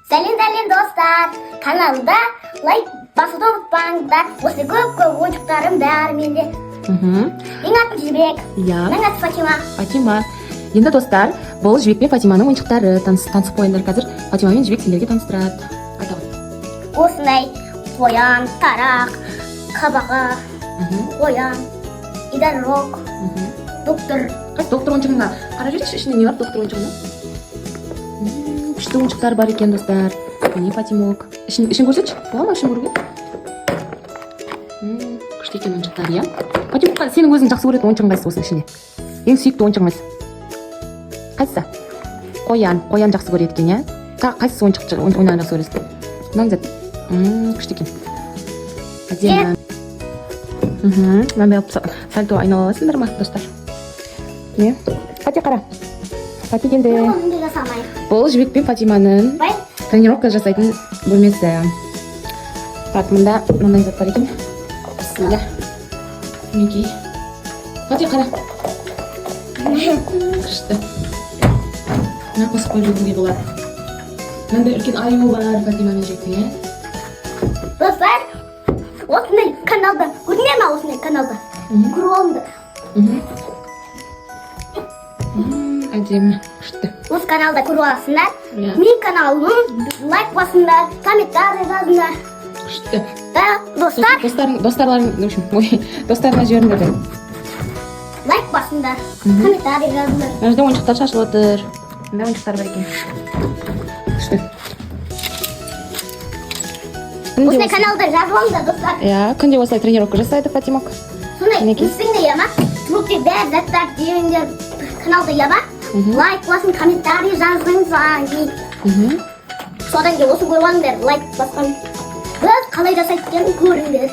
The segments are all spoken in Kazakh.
Сәлем достар, каналда лайк басуды ұмытпаңыздар. Осы көп ойыншықтарым бәрі менде. Менің атым Жібек. Менің атым Фатима. Енді достар, бұл Жібек пен Фатиманың ойыншықтары. Танысып қойыңдар. Қазір Фатима мен Жібек сендерге таныстырады. Айтамын. Осындай қоян, тарақ, қабаға, қоян, идорог, доктор. Қайсы доктор ойыншығына қарап жүрейікші, ішінде не бар доктор ойыншығына? Күшті ойыншықтар бар екен достар. Міне Фатимок. Ішін көрсетші. Бола ма ішін көруге? Күшті екен ойыншықтар, иә? Фатимокқа сенің өзің жақсы көретін ойыншығың қайсы осының ішінде? Ең сүйікті ойыншығың қайсы? Қоян жақсы көреді екен, иә? Қайсысы ойнағын жақсы көресің? Мынаны зәт. Күшті екен. Әдемі. Мынандай алып сальто айнала аласыңдар ма, достар? Не? Фати қара. Фати келді. Бұл Жібек пен Фатиманың тренировка жасайтын бөлмесі. Так, мында мынандай зат бар екен. Бісміллә. Мінекей. Фати қара. Күшті. Мына қосып қойып жүргенге болады. Мынандай үлкен аю бар Фатима мен Жібектің, иә? Достар, осындай каналда, көрдіңдер ме осындай каналда? Көріп алыңдар. Әдемі, күшті. Осы каналда көріп аласыңдар. Менің каналым лайк басыңдар, комментарий жазыңдар. Күшті. Достар, достарына жіберіңдер. лайк басыңдар, комментарий жазыңдар. Мына жерде ойыншықтар шашылып отыр. Мында ойыншықтар бар екен. Күшті. Осындай каналда жазып алыңдар, достар. Иә, күнде осылай тренировка жасайды Фатимок. Сондай үстіңде яма, трубте бәр заттар дегендер каналда яма. Лайк басын, комментарий жазыңыздар. Содан кейін осы көріп алыңдар, лайк басқан. Біз қалай жасайды екенін көріңдер.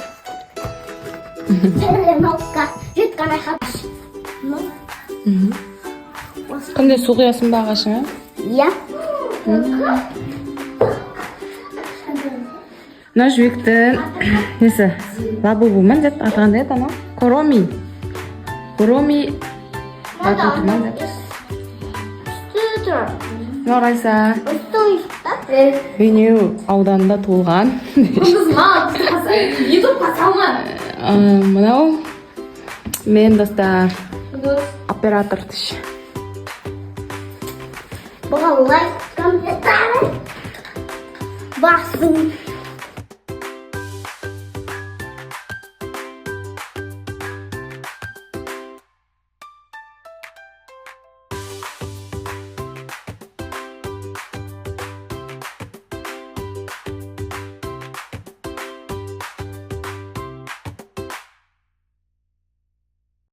Тренировка жеткен айқаш. Күнде су құясың ба ағашыңа? Иә. Мына Жібектің несі? Лабубу ма деп атағанда еді ана? Короми лабубу ма деп? Норайса Бейнеу ауданында туылған. Мынау мен достар оператор деші. Бұға лайк, комментарий басың.